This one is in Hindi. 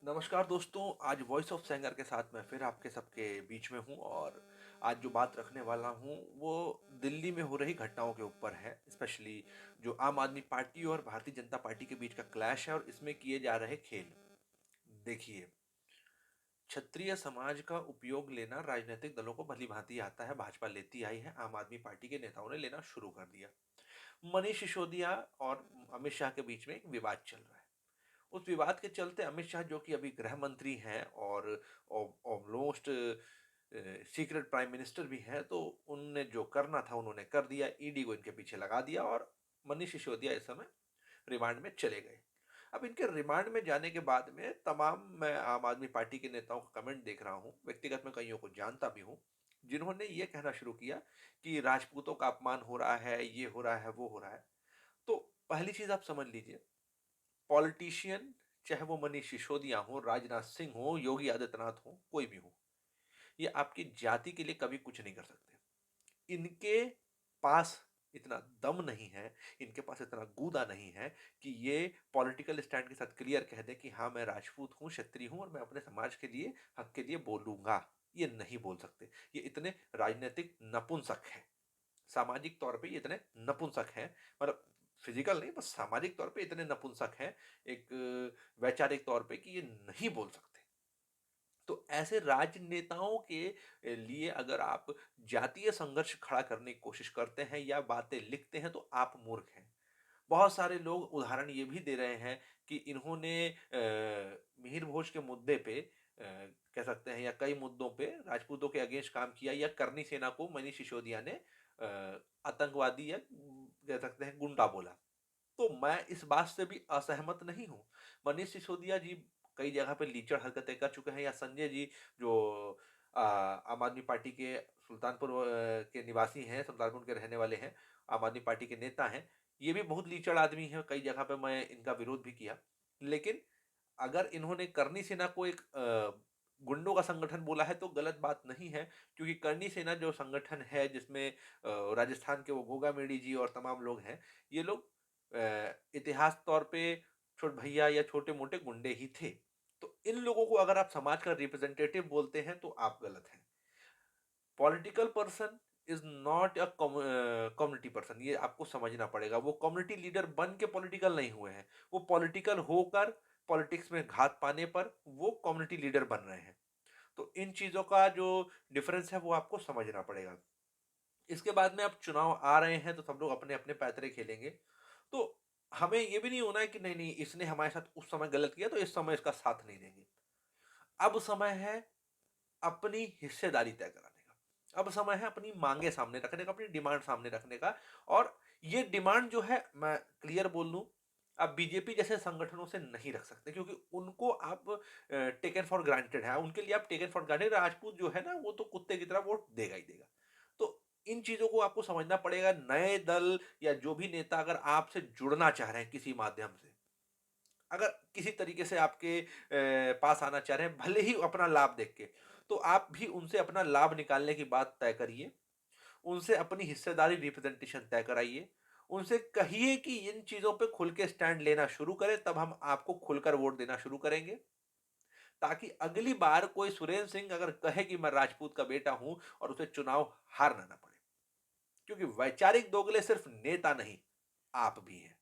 नमस्कार दोस्तों, आज वॉइस ऑफ सेंगर के साथ मैं फिर आपके सबके बीच में हूँ और आज जो बात रखने वाला हूँ वो दिल्ली में हो रही घटनाओं के ऊपर है। स्पेशली जो आम आदमी पार्टी और भारतीय जनता पार्टी के बीच का क्लैश है और इसमें किए जा रहे खेल। देखिए, क्षत्रिय समाज का उपयोग लेना राजनीतिक दलों को भली-भांति आता है, भाजपा लेती आई है, आम आदमी पार्टी के नेताओं ने लेना शुरू कर दिया। मनीष सिसोदिया और अमित शाह के बीच में एक विवाद चल रहा है। उस विवाद के चलते अमित शाह जो कि अभी गृह मंत्री हैं और ऑलमोस्ट सीक्रेट प्राइम मिनिस्टर भी हैं, तो उनने जो करना था उन्होंने कर दिया, ईडी को इनके पीछे लगा दिया और मनीष सिसोदिया इस समय रिमांड में चले गए। अब इनके रिमांड में जाने के बाद में तमाम मैं आम आदमी पार्टी के नेताओं का कमेंट देख रहा हूँ, व्यक्तिगत में कईयों को जानता भी हूँ, जिन्होंने ये कहना शुरू किया कि राजपूतों का अपमान हो रहा है, ये हो रहा है, वो हो रहा है। तो पहली चीज आप समझ लीजिए, पॉलिटिशियन चाहे वो मनीष सिसोदिया हो, राजनाथ सिंह हो, योगी आदित्यनाथ हो, कोई भी हो, ये आपकी जाति के लिए कभी कुछ नहीं कर सकते। इनके पास इतना दम नहीं है, इनके पास इतना गूदा नहीं है कि ये पॉलिटिकल स्टैंड के साथ क्लियर कह दें कि हाँ, मैं राजपूत हूँ, क्षत्रिय हूँ और मैं अपने समाज के लिए, हक के लिए बोलूंगा। ये नहीं बोल सकते। ये इतने राजनीतिक नपुंसक हैं। सामाजिक तौर पे ये इतने नपुंसक हैं, मतलब फिजिकल नहीं, बस सामाजिक तौर पे इतने नपुंसक हैं, एक वैचारिक तौर पे, कि ये नहीं बोल सकते। तो ऐसे राजनेताओं के लिए अगर आप जातीय संघर्ष खड़ा करने की कोशिश करते हैं या बातें लिखते हैं तो आप मूर्ख हैं। बहुत सारे लोग उदाहरण ये भी दे रहे हैं कि इन्होंने मिहिर भोज के मुद्दे पे, कह सकते हैं, या कई मुद्दों पे राजपूतों के अगेंस्ट काम किया, या करनी सेना को मनीष सिसोदिया ने आतंकवादी या कह सकते हैं गुंडा बोला। तो मैं इस बात से भी असहमत नहीं हूँ। मनीष सिसोदिया जी कई जगह पे लीचड़ हरकतें कर चुके हैं, या संजय जी जो आम आदमी पार्टी के सुल्तानपुर के निवासी हैं, सुल्तानपुर के रहने वाले हैं, आम आदमी पार्टी के नेता हैं, ये भी बहुत लीचड़ आदमी हैं, कई जगह पे मैं इनका विरोध भी किया। लेकिन अगर इन्होंने करनी सेना को एक गुंडों का संगठन बोला है तो गलत बात नहीं है, क्योंकि करनी सेना जो संगठन है जिसमें राजस्थान के वो गोगा मेडी जी और तमाम लोग हैं, ये लोग इतिहास तौर पे छोट भैया या छोटे-मोटे गुंडे ही थे। तो इन लोगों को अगर आप समाज का रिप्रेजेंटेटिव बोलते हैं तो आप गलत हैं। Political person is not a community person, ये आपको समझना पड़ेगा। वो कम्युनिटी लीडर बन के पॉलिटिकल नहीं हुए हैं। वो पॉलिटिकल होकर पॉलिटिक्स में घात पाने पर वो कम्युनिटी लीडर बन रहे हैं। तो इन चीज़ों का जो डिफरेंस है वो आपको समझना पड़ेगा। इसके बाद में अब चुनाव आ रहे हैं तो सब लोग अपने-अपने पैतरे खेलेंगे। तो हमें ये भी नहीं होना है कि नहीं-नहीं, इसने हमारे साथ उस समय गलत किया तो इस समय इसका साथ नहीं देंगे। अब समय है अपनी हिस्सेदारी तय कराने का। अब समय है अपनी माँगें सामने रखने का, अपनी डिमांड सामने रखने का। और ये डिमांड जो है, मैं क्लियर बोल दूँ, आप बीजेपी जैसे संगठनों से नहीं रख सकते, क्योंकि उनको आप टेकन फॉर ग्रांटेड है। उनके लिए आप टेकन फॉर ग्रांटेड, राजपूत जो है ना वो तो कुत्ते की तरह वोट देगा ही देगा। तो इन चीज़ों को आपको समझना पड़ेगा। नए दल या जो भी नेता अगर आपसे जुड़ना चाह रहे हैं किसी माध्यम से, अगर किसी तरीके से आपके पास आना चाह रहे हैं, भले ही अपना लाभ देख के, तो आप भी उनसे अपना लाभ निकालने की बात तय करिए। उनसे अपनी हिस्सेदारी रिप्रेजेंटेशन तय कराइए। उनसे कहिए कि इन चीज़ों पे खुल के स्टैंड लेना शुरू करें, तब हम आपको खुलकर वोट देना शुरू करेंगे। ताकि अगली बार कोई सुरेंद्र सिंह अगर कहे कि मैं राजपूत का बेटा हूँ और उसे चुनाव हारना ना पड़े। क्योंकि वैचारिक दोगले सिर्फ नेता नहीं, आप भी हैं।